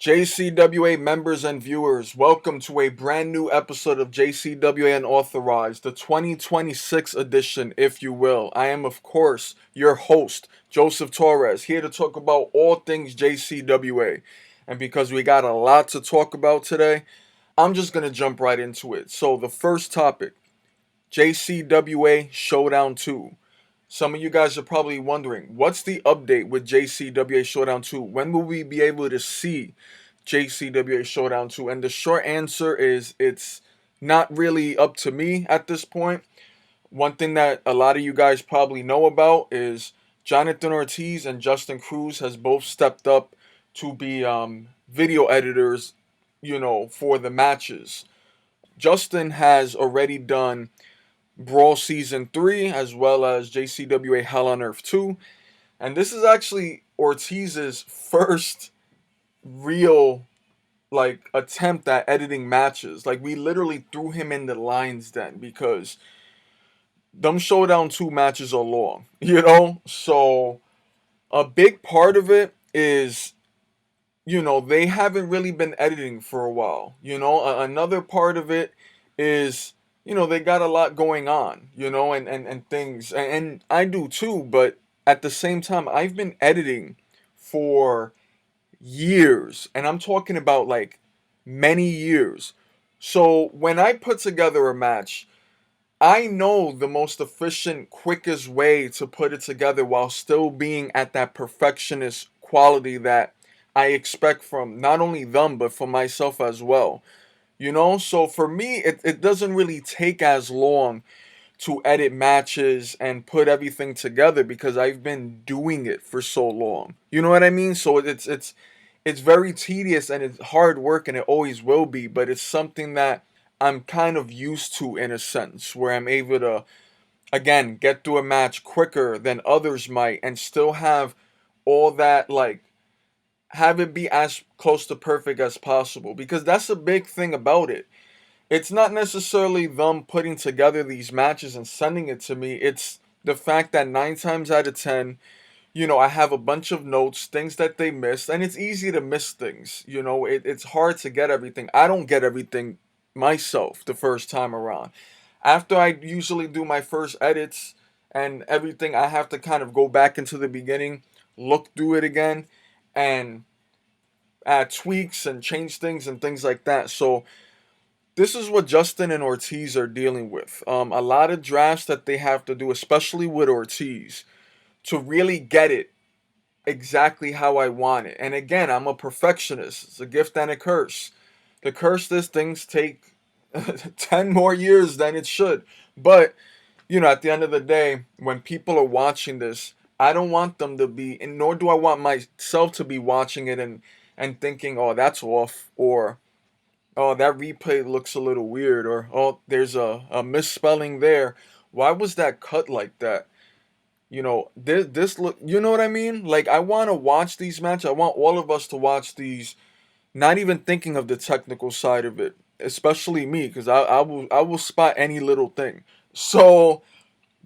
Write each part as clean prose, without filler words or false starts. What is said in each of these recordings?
JCWA members and viewers, welcome to a brand new episode of JCWA Unauthorized, the 2026 edition, if you will. I am, of course, your host, Joseph Torres, here to talk about all things JCWA. And because we got a lot to talk about today, I'm just going to jump right into it. So, the first topic, JCWA Showdown 2. Some of you guys are probably wondering, what's the update with JCWA Showdown 2? When will we be able to see JCWA Showdown 2? And the short answer is it's not really up to me at this point. One thing that a lot of you guys probably know about is Jonathan Ortiz and Justin Cruz has both stepped up to be video editors, for the matches. Justin has already done Brawl Season 3 as well as JCWA Hell on Earth 2. And this is actually Ortiz's first real attempt at editing matches. Like, we literally threw him in the lion's den because them Showdown 2 matches are long, So a big part of it is, they haven't really been editing for a while. Another part of it is, they got a lot going on, and things. And I do too, but at the same time, I've been editing for years. And I'm talking about like many years. So when I put together a match, I know the most efficient, quickest way to put it together while still being at that perfectionist quality that I expect from not only them, but from myself as well. So for me, it doesn't really take as long to edit matches and put everything together because I've been doing it for so long. You know what I mean? So it's very tedious and it's hard work and it always will be, but it's something that I'm kind of used to in a sense where I'm able to again get through a match quicker than others might and still have all that have it be as close to perfect as possible because that's a big thing about it. It's not necessarily them putting together these matches and sending it to me. It's the fact that 9 times out of 10, I have a bunch of notes, things that they missed, and it's easy to miss things. It's hard to get everything. I don't get everything myself the first time around. After I usually do my first edits and everything, I have to kind of go back into the beginning, look through it again, and add tweaks and change things and things like that. So this is what Justin and Ortiz are dealing with. A lot of drafts that they have to do, especially with Ortiz, to really get it exactly how I want it. And again, I'm a perfectionist. It's a gift and a curse. The curse is things take 10 more years than it should. But, at the end of the day, when people are watching this, I don't want them to be, and nor do I want myself to be watching it and thinking, oh, that's off, or oh, that replay looks a little weird, or oh, there's a misspelling there. Why was that cut like that? This look, you know what I mean? Like, I want to watch these matches. I want all of us to watch these, not even thinking of the technical side of it, especially me, because I will spot any little thing. So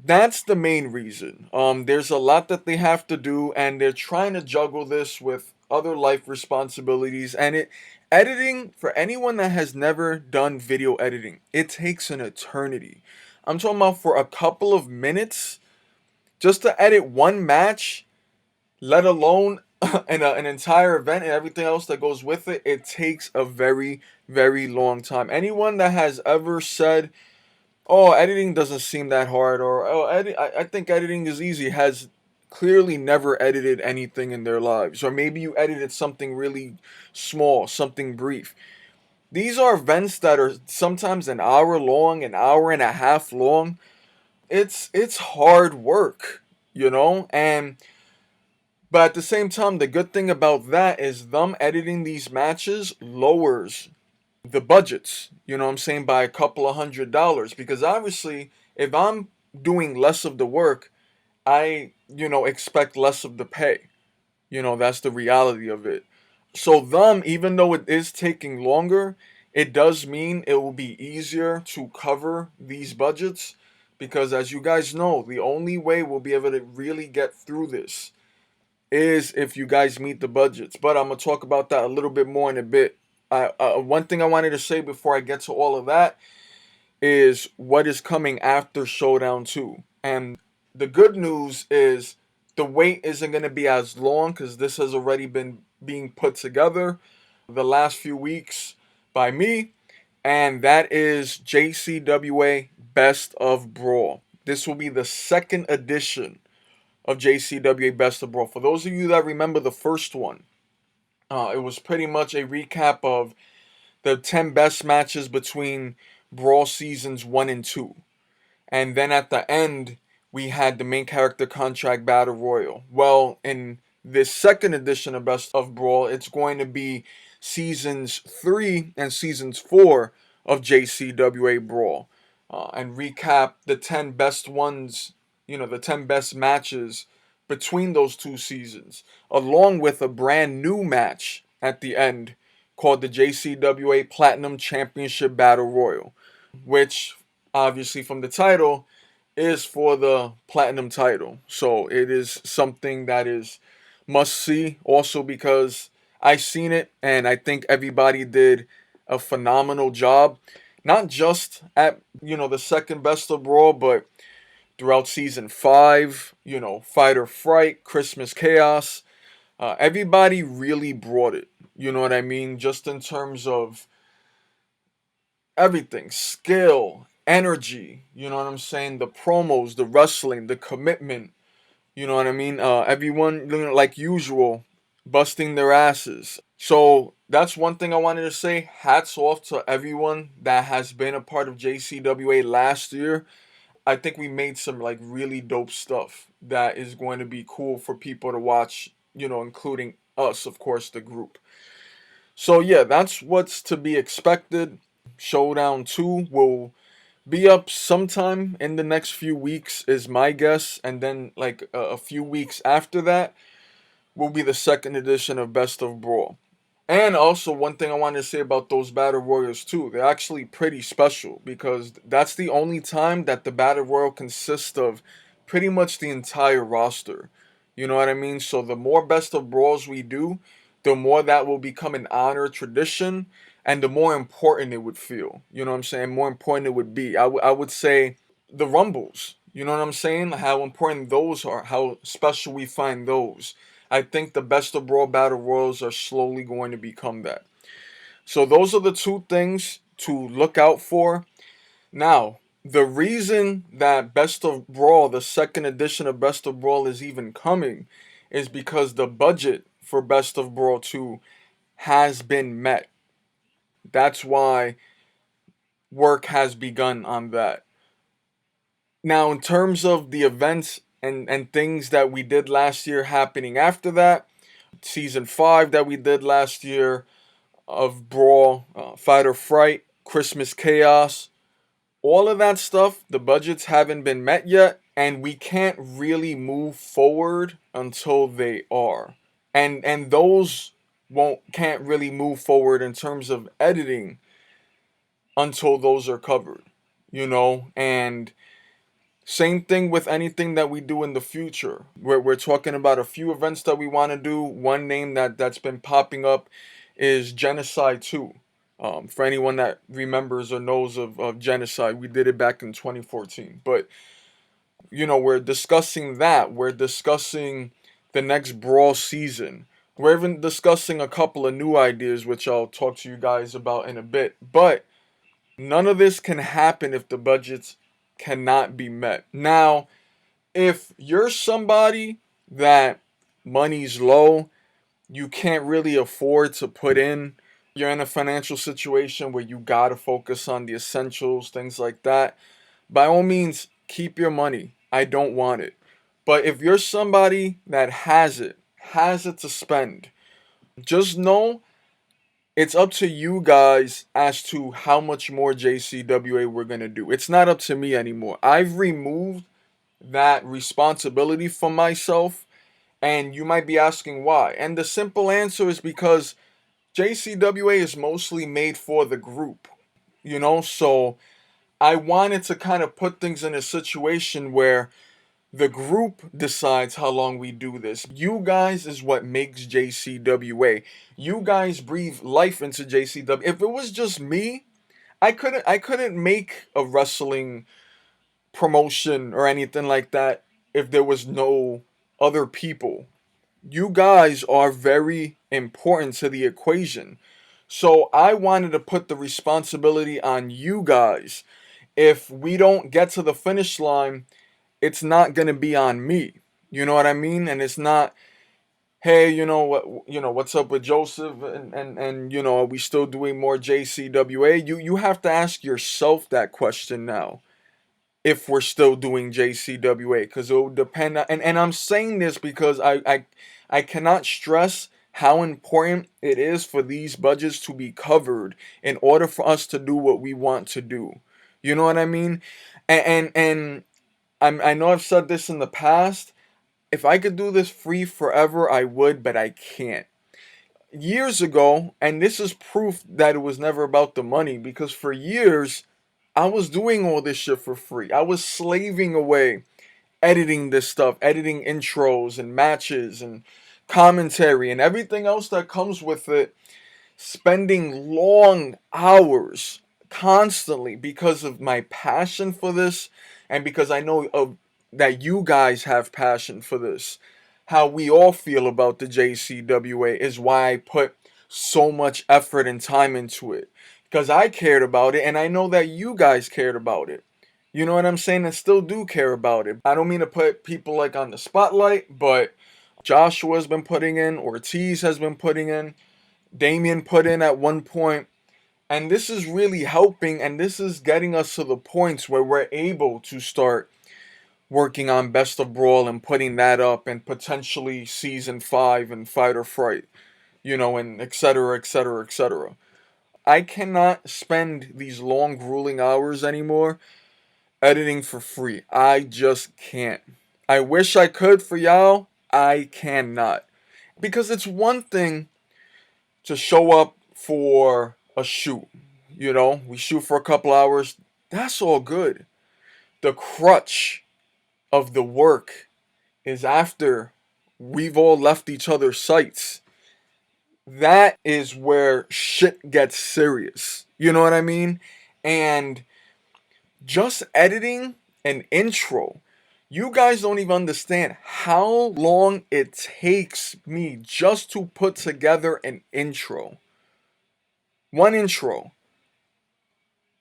that's the main reason. There's a lot that they have to do, and they're trying to juggle this with other life responsibilities. And editing, for anyone that has never done video editing, it takes an eternity. I'm talking about for a couple of minutes just to edit one match, let alone an entire event and everything else that goes with it. It takes a very, very long time. Anyone that has ever said, oh, editing doesn't seem that hard, or oh, I think editing is easy, has clearly never edited anything in their lives. Or maybe you edited something really small, something brief. These are events that are sometimes an hour long, an hour and a half long. It's hard work, and but at the same time, the good thing about that is them editing these matches lowers the budgets, what I'm saying, by a couple of $100. Because obviously, if I'm doing less of the work, I, expect less of the pay. That's the reality of it. So them, even though it is taking longer, it does mean it will be easier to cover these budgets. Because as you guys know, the only way we'll be able to really get through this is if you guys meet the budgets. But I'm gonna talk about that a little bit more in a bit. One thing I wanted to say before I get to all of that is what is coming after Showdown 2. And the good news is the wait isn't going to be as long because this has already been being put together the last few weeks by me. And that is JCWA Best of Brawl. This will be the second edition of JCWA Best of Brawl. For those of you that remember the first one, it was pretty much a recap of the 10 best matches between Brawl Seasons 1 and 2. And then at the end, we had the main character contract battle royal. Well, in this second edition of Best of Brawl, it's going to be seasons 3 and seasons 4 of JCWA Brawl, and recap the 10 best ones, the 10 best matches between those two seasons, along with a brand new match at the end called the JCWA Platinum Championship Battle Royal, which obviously from the title is for the platinum title. So it is something that is must see, also because I seen it and I think everybody did a phenomenal job. Not just at, the second best of Brawl, but throughout season 5, Fight or Fright, Christmas Chaos. Everybody really brought it. You know what I mean? Just in terms of everything, skill, energy, you know what I'm saying? The promos, the wrestling, the commitment, you know what I mean? Everyone, like usual, busting their asses. So that's one thing I wanted to say. Hats off to everyone that has been a part of JCWA last year. I think we made some like really dope stuff that is going to be cool for people to watch, including us, of course, the group. So yeah, that's what's to be expected. Showdown 2 will be up sometime in the next few weeks, is my guess. And then, like, a few weeks after that, will be the second edition of Best of Brawl. And also, one thing I wanted to say about those Battle Royals, too, they're actually pretty special because that's the only time that the Battle Royal consists of pretty much the entire roster. You know what I mean? So, the more Best of Brawls we do, the more that will become an honor tradition and the more important it would feel. You know what I'm saying? More important it would be. I would say the Rumbles. You know what I'm saying? How important those are, how special we find those. I think the Best of Brawl Battle Royals are slowly going to become that. So those are the two things to look out for. Now, the reason that Best of Brawl, the second edition of Best of Brawl, is even coming is because the budget for Best of Brawl 2 has been met. That's why work has begun on that. Now, in terms of the events and things that we did last year happening after that, season 5 that we did last year of Brawl, Fight or Fright, Christmas Chaos, all of that stuff, the budgets haven't been met yet, and we can't really move forward until they are. And those won't can't really move forward in terms of editing until those are covered, and same thing with anything that we do in the future. We're talking about a few events that we want to do. One name that's been popping up is Genocide 2. For anyone that remembers or knows of Genocide, we did it back in 2014. But, we're discussing that. We're discussing the next Brawl season. We're even discussing a couple of new ideas, which I'll talk to you guys about in a bit. But none of this can happen if the budgets cannot be met. Now, if you're somebody that money's low, you can't really afford to put in, you're in a financial situation where you gotta focus on the essentials, things like that, by all means, keep your money. I don't want it. But if you're somebody that has it to spend, just know it's up to you guys as to how much more JCWA we're going to do. It's not up to me anymore. I've removed that responsibility from myself, and you might be asking why. And the simple answer is because JCWA is mostly made for the group, so I wanted to kind of put things in a situation where The group decides how long we do this. You guys is what makes JCWA. You guys breathe life into JCW. If it was just me, I couldn't make a wrestling promotion or anything like that if there was no other people. You guys are very important to the equation. So I wanted to put the responsibility on you guys. If we don't get to the finish line, it's not going to be on me. You know what I mean? And it's not, hey, what's up with Joseph, and are we still doing more JCWA? You have to ask yourself that question now, if we're still doing JCWA, because it will depend on, and I'm saying this because I cannot stress how important it is for these budgets to be covered in order for us to do what we want to do. You know what I mean? And I know I've said this in the past. If I could do this free forever, I would, but I can't. Years ago, and this is proof that it was never about the money, because for years I was doing all this shit for free. I was slaving away editing this stuff, editing intros and matches and commentary and everything else that comes with it, spending long hours constantly because of my passion for this, and because I know that you guys have passion for this. How we all feel about the JCWA is why I put so much effort and time into it, because I cared about it, and I know that you guys cared about it. You know what I'm saying? And still do care about it. I don't mean to put people like on the spotlight, but Joshua's been putting in, Ortiz has been putting in, Damien put in at one point, and this is really helping, and this is getting us to the points where we're able to start working on Best of Brawl and putting that up, and potentially season 5 and Fight or Fright, and etc., etc., etc. I cannot spend these long, grueling hours anymore editing for free. I just can't. I wish I could for y'all. I cannot. Because it's one thing to show up for a shoot. We shoot for a couple hours. That's all good. The crutch of the work is after we've all left each other's sites. That is where shit gets serious. You know what I mean? And just editing an intro, you guys don't even understand how long it takes me just to put together an intro. One intro.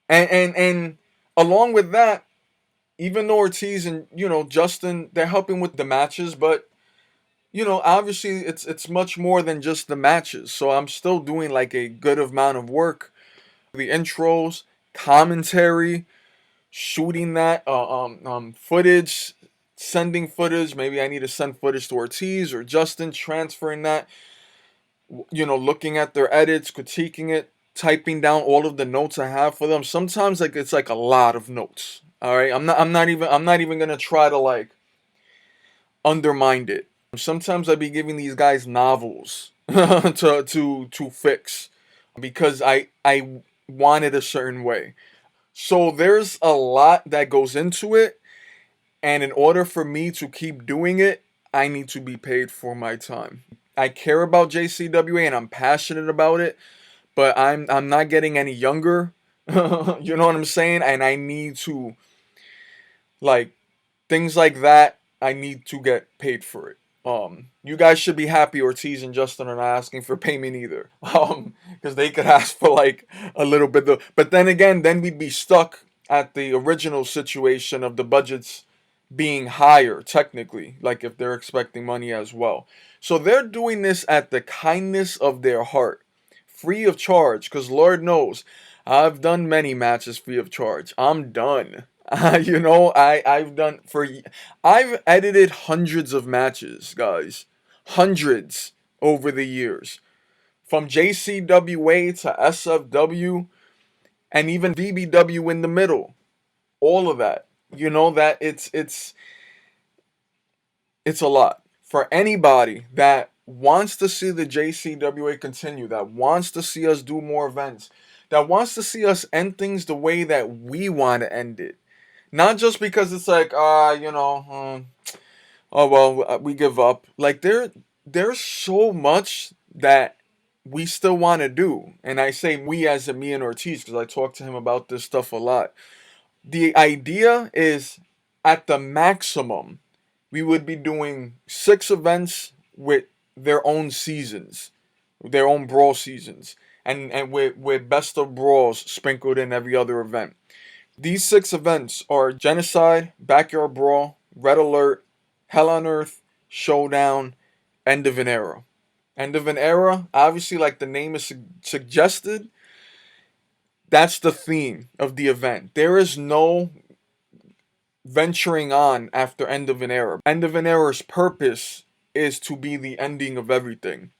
And along with that, even though Ortiz and Justin, they're helping with the matches, but obviously it's much more than just the matches. So I'm still doing like a good amount of work. The intros, commentary, shooting that footage, sending footage. Maybe I need to send footage to Ortiz or Justin, transferring that, looking at their edits, critiquing it, typing down all of the notes I have for them. Sometimes it's like a lot of notes. All right, I'm not even gonna try to like undermine it. Sometimes I'd be giving these guys novels to fix, because I want it a certain way. So there's a lot that goes into it, and in order for me to keep doing it, I need to be paid for my time. I care about JCWA and I'm passionate about it, but I'm not getting any younger. You know what I'm saying? And I need to, like, things like that, I need to get paid for it. You guys should be happy Ortiz and Justin are not asking for payment either. Because they could ask for like a little bit. But then again, then we'd be stuck at the original situation of the budgets being higher, technically, like if they're expecting money as well. So they're doing this at the kindness of their heart, free of charge, because Lord knows, I've done many matches free of charge. I'm done. I've edited hundreds of matches, guys. Hundreds over the years. From JCWA to SFW and even VBW in the middle. All of that. That it's a lot. For anybody that wants to see the JCWA continue, that wants to see us do more events, that wants to see us end things the way that we want to end it. Not just because it's like, oh well, we give up. Like there's so much that we still want to do, and I say we as in me and Ortiz because I talk to him about this stuff a lot. The idea is at the maximum, we would be doing 6 events with their own seasons, their own brawl seasons, and with best of brawls sprinkled in every other event. These 6 events are Genocide, Backyard Brawl, Red Alert, Hell on Earth, Showdown, End of an Era. End of an Era, obviously, like the name is suggested, that's the theme of the event. There is no venturing on after End of an Era. End of an Era's purpose is to be the ending of everything.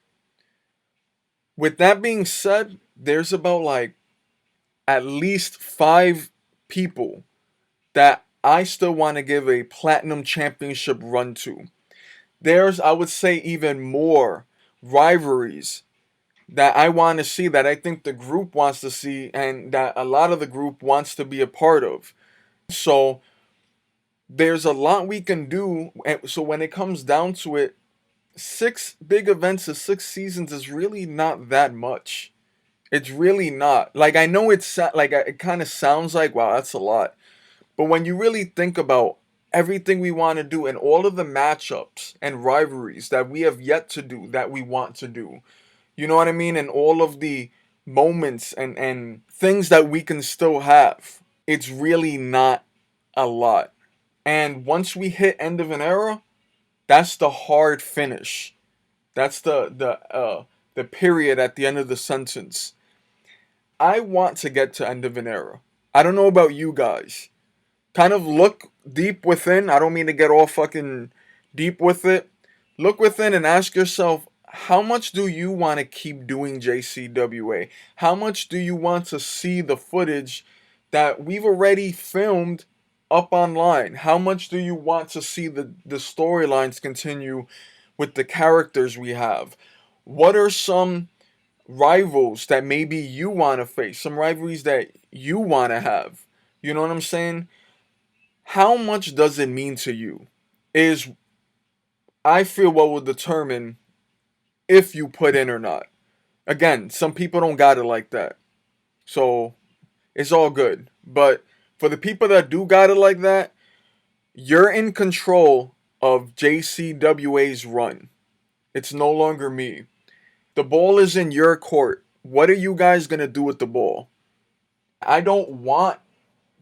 With that being said, there's about like at least 5 people that I still want to give a platinum championship run to. There's, I would say, even more rivalries that I want to see, that I think the group wants to see, and that a lot of the group wants to be a part of. So there's a lot we can do. And so when it comes down to it, 6 big events of 6 seasons is really not that much. It's really not. Like I know it kind of sounds like, wow, that's a lot. But when you really think about everything we want to do and all of the matchups and rivalries that we have yet to do that we want to do, you know what I mean? And all of the moments and things that we can still have, it's really not a lot. And once we hit End of an Era, that's the hard finish. That's the period at the end of the sentence. I want to get to End of an Era. I don't know about you guys. Kind of look deep within. I don't mean to get all fucking deep with it. Look within and ask yourself, how much do you want to keep doing JCWA? How much do you want to see the footage that we've already filmed up online? How much do you want to see the storylines continue with the characters we have? What are some rivals that maybe you want to face? Some rivalries that you want to have? You know what I'm saying? How much does it mean to you? Is, I feel, what will determine if you put in or not. Again, some people don't got it like that. So it's all good. But for the people that do got it like that, you're in control of JCWA's run. It's no longer me. The ball is in your court. What are you guys going to do with the ball? I don't want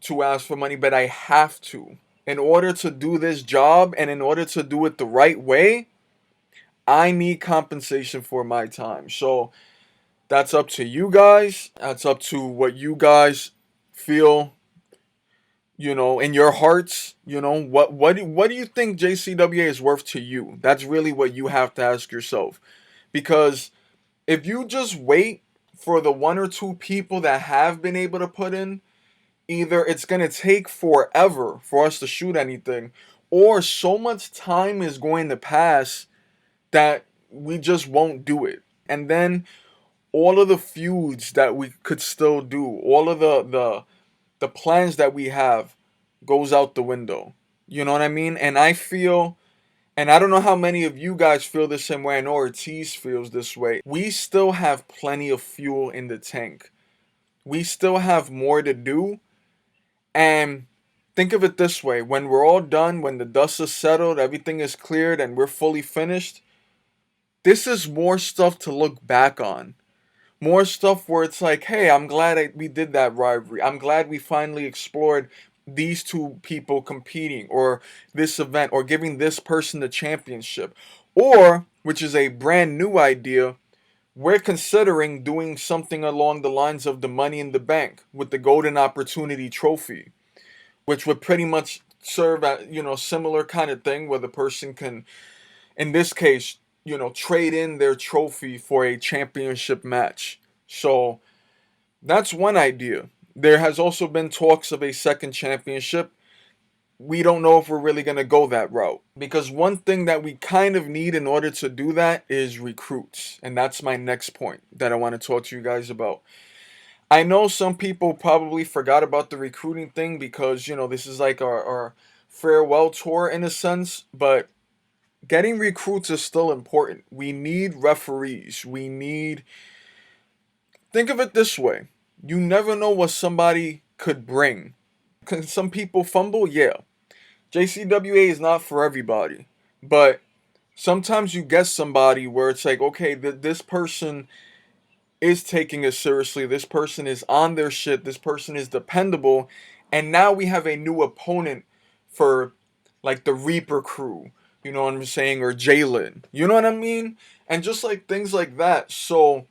to ask for money, but I have to. In order to do this job and in order to do it the right way, I need compensation for my time. So that's up to you guys. That's up to what you guys feel, in your hearts. What do you think JCWA is worth to you? That's really what you have to ask yourself. Because if you just wait for the 1 or 2 people that have been able to put in, either it's going to take forever for us to shoot anything, or so much time is going to pass that we just won't do it. And then all of the feuds that we could still do, all of the plans that we have goes out the window. You know what I mean? And I feel, and I don't know how many of you guys feel the same way. I know Ortiz feels this way. We still have plenty of fuel in the tank. We still have more to do. And think of it this way. When we're all done, when the dust is settled, everything is cleared, and we're fully finished, this is more stuff to look back on. More stuff where it's like, hey, I'm glad we did that rivalry. I'm glad we finally explored these 2 people competing, or this event, or giving this person the championship. Or, which is a brand new idea, we're considering doing something along the lines of the Money in the Bank with the Golden Opportunity Trophy, which would pretty much serve at, similar kind of thing where the person can, in this case, trade in their trophy for a championship match. So that's one idea. There has also been talks of a second championship. We don't know if we're really going to go that route, because one thing that we kind of need in order to do that is recruits. And that's my next point that I want to talk to you guys about. I know some people probably forgot about the recruiting thing because, this is like our farewell tour in a sense, but getting recruits is still important. We need referees. Think of it this way. You never know what somebody could bring. Can some people fumble? Yeah. JCWA is not for everybody. But sometimes you get somebody where it's like, okay, this person is taking it seriously. This person is on their shit. This person is dependable. And now we have a new opponent for like the Reaper crew. You know what I'm saying? Or Jalen. You know what I mean? And just like things like that. So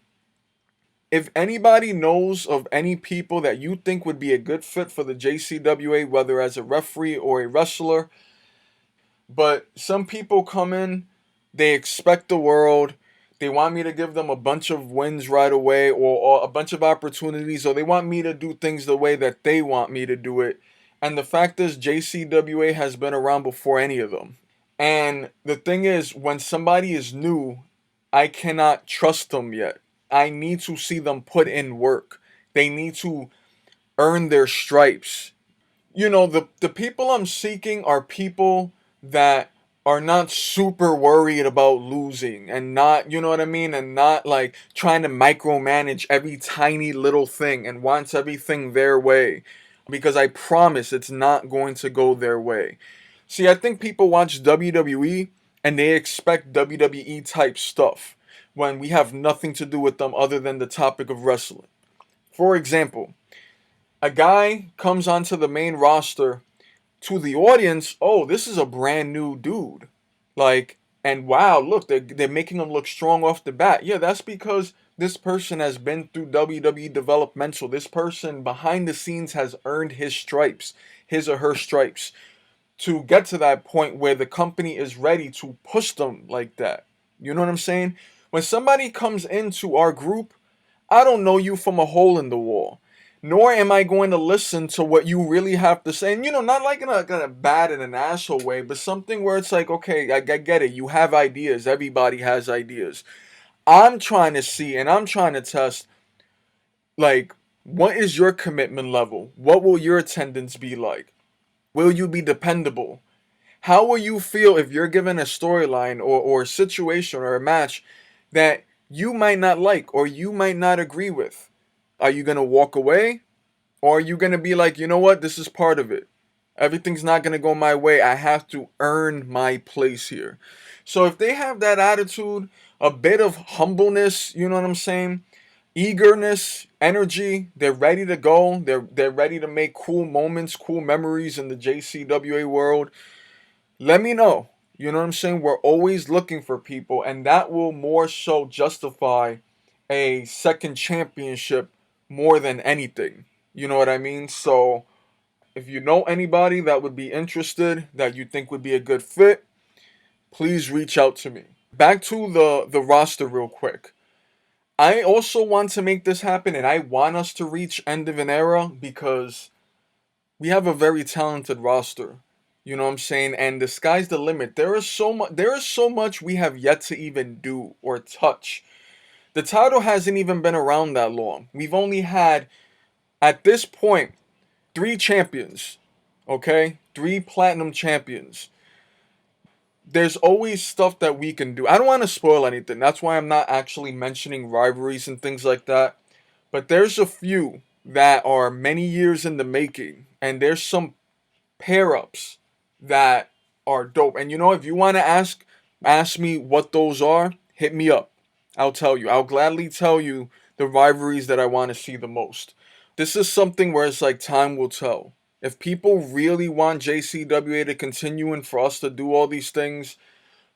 if anybody knows of any people that you think would be a good fit for the JCWA, whether as a referee or a wrestler, but some people come in, they expect the world. They want me to give them a bunch of wins right away or a bunch of opportunities, or they want me to do things the way that they want me to do it. And the fact is, JCWA has been around before any of them. And the thing is, when somebody is new, I cannot trust them yet. I need to see them put in work. They need to earn their stripes. The people I'm seeking are people that are not super worried about losing and not, you know what I mean, and not like trying to micromanage every tiny little thing and wants everything their way, because I promise it's not going to go their way. See, I think people watch WWE and they expect WWE type stuff when we have nothing to do with them other than the topic of wrestling. For example, a guy comes onto the main roster, to the audience, oh, this is a brand new dude. Like, and wow, look, they're making him look strong off the bat. Yeah, that's because this person has been through WWE developmental. This person behind the scenes has earned his stripes, his or her stripes, to get to that point where the company is ready to push them like that. You know what I'm saying? When somebody comes into our group, I don't know you from a hole in the wall. Nor am I going to listen to what you really have to say. And, not like in a bad and an asshole way, but something where it's like, okay, I get it. You have ideas. Everybody has ideas. I'm trying to see and I'm trying to test, like, what is your commitment level? What will your attendance be like? Will you be dependable? How will you feel if you're given a storyline or a situation or a match that you might not like or you might not agree with? Are you going to walk away? Or are you going to be like, you know what? This is part of it. Everything's not going to go my way. I have to earn my place here. So if they have that attitude, a bit of humbleness, you know what I'm saying? Eagerness, energy, they're ready to go. They're ready to make cool moments, cool memories in the JCWA world. Let me know. You know what I'm saying? We're always looking for people, and that will more so justify a second championship more than anything. You know what I mean? So, if you know anybody that would be interested, that you think would be a good fit, please reach out to me. Back to the roster real quick. I also want to make this happen, and I want us to reach end of an era because we have a very talented roster. You know what I'm saying? And the sky's the limit. There is so much we have yet to even do or touch. The title hasn't even been around that long. We've only had, at this point, 3 champions. Okay? 3 platinum champions. There's always stuff that we can do. I don't want to spoil anything. That's why I'm not actually mentioning rivalries and things like that. But there's a few that are many years in the making. And there's some pair ups that are dope. And if you want to ask me what those are, hit me up. I'll tell you. I'll gladly tell you the rivalries that I want to see the most. This is something where it's like time will tell. If people really want JCWA to continue and for us to do all these things,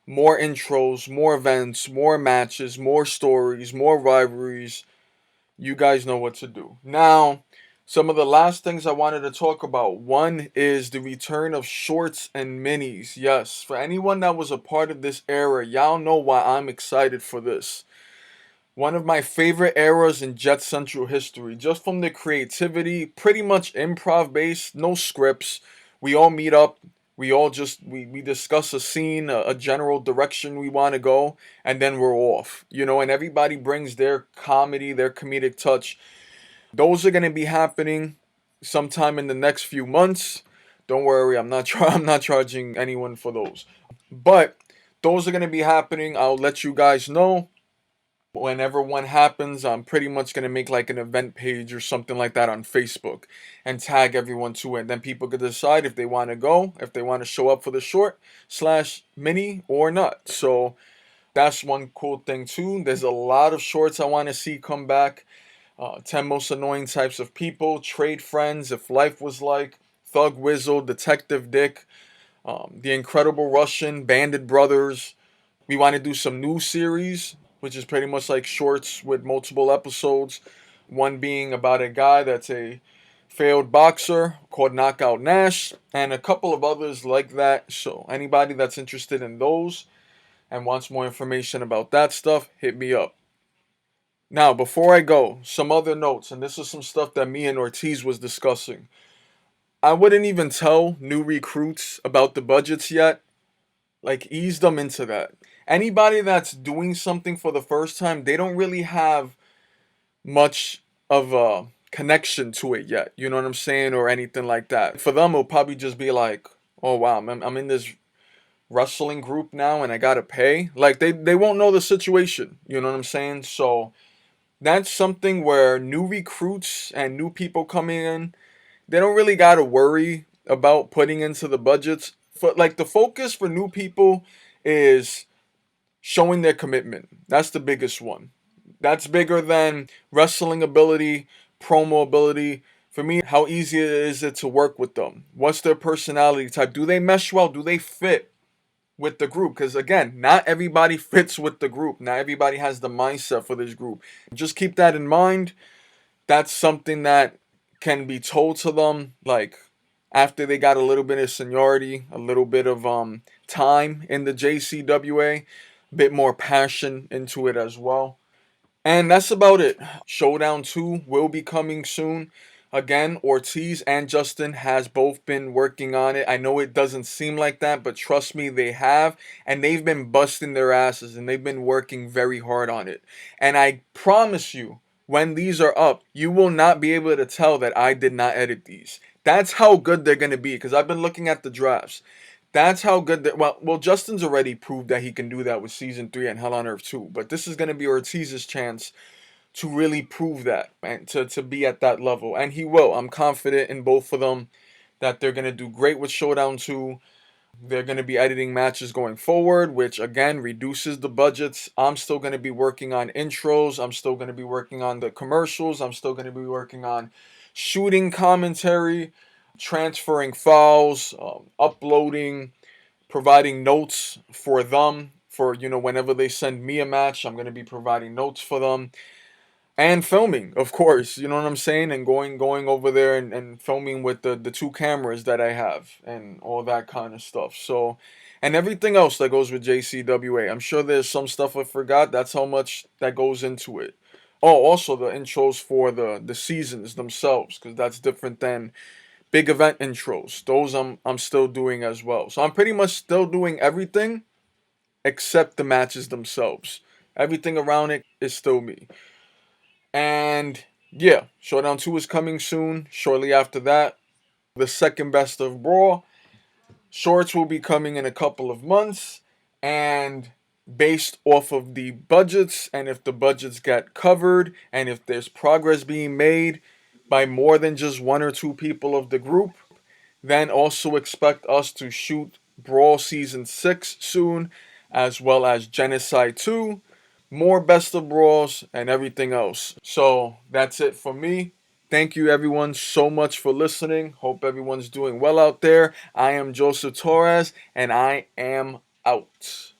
more intros, more events, more matches, more stories, more rivalries, you guys know what to do. Now, some of the last things I wanted to talk about. One is the return of shorts and minis. Yes, for anyone that was a part of this era, y'all know why I'm excited for this. One of my favorite eras in Jet Central history, just from the creativity, pretty much improv based, no scripts. We all meet up, we discuss a scene, a general direction we want to go, and then we're off. And everybody brings their comedy, their comedic touch. Those are going to be happening sometime in the next few months. Don't worry, I'm not charging anyone for those. But those are going to be happening. I'll let you guys know whenever one happens. I'm pretty much going to make like an event page or something like that on Facebook and tag everyone to it. And then people can decide if they want to go, if they want to show up for the short slash mini or not. So that's one cool thing too. There's a lot of shorts I want to see come back. 10 most annoying types of people, trade friends, if life was like, Thug Wizzle, Detective Dick, The Incredible Russian, Bandit Brothers. We want to do some new series, which is pretty much like shorts with multiple episodes. One being about a guy that's a failed boxer called Knockout Nash, and a couple of others like that. So anybody that's interested in those and wants more information about that stuff, hit me up. Now, before I go, some other notes, and this is some stuff that me and Ortiz was discussing. I wouldn't even tell new recruits about the budgets yet. Like, ease them into that. Anybody that's doing something for the first time, they don't really have much of a connection to it yet. You know what I'm saying? Or anything like that. For them, it'll probably just be like, oh wow, I'm in this wrestling group now and I gotta pay. Like, they won't know the situation. You know what I'm saying? So that's something where new recruits and new people coming in, they don't really got to worry about putting into the budgets. For like, the focus for new people is showing their commitment. That's the biggest one. That's bigger than wrestling ability, promo ability. For me, how easy is it to work with them? What's their personality type? Do they mesh well? Do they fit with the group? Because again, not everybody fits with the group. Not everybody has the mindset for this group. Just keep that in mind. That's something that can be told to them, like, after they got a little bit of seniority, a little bit of time in the JCWA, a bit more passion into it as well. And that's about it. Showdown 2 will be coming soon. Again, Ortiz and Justin has both been working on it. I know it doesn't seem like that, but trust me, they have. And they've been busting their asses and they've been working very hard on it. And I promise you, when these are up, you will not be able to tell that I did not edit these. That's how good they're going to be, because I've been looking at the drafts. That's how good that. Well, Justin's already proved that he can do that with season 3 and Hell on Earth 2. But this is going to be Ortiz's chance to really prove that and to be at that level. And he will. I'm confident in both of them that they're going to do great with Showdown 2. They're going to be editing matches going forward, which again reduces the budgets. I'm still going to be working on intros. I'm still going to be working on the commercials. I'm still going to be working on shooting commentary, transferring files, uploading, providing notes for them. For, whenever they send me a match, I'm going to be providing notes for them. And filming, of course, you know what I'm saying? And going over there and filming with the two cameras that I have and all that kind of stuff. So, and everything else that goes with JCWA. I'm sure there's some stuff I forgot. That's how much that goes into it. Oh, also the intros for the seasons themselves, because that's different than big event intros. Those I'm still doing as well. So I'm pretty much still doing everything except the matches themselves. Everything around it is still me. And yeah, Showdown 2 is coming soon. Shortly after that, the second best of Brawl. Shorts will be coming in a couple of months. And based off of the budgets, and if the budgets get covered, and if there's progress being made by more than just one or two people of the group, then also expect us to shoot Brawl Season 6 soon, as well as Genocide 2, more Best of Brawls, and everything else. So that's it for me. Thank you everyone so much for listening. Hope everyone's doing well out there. I am Joseph Torres, and I am out.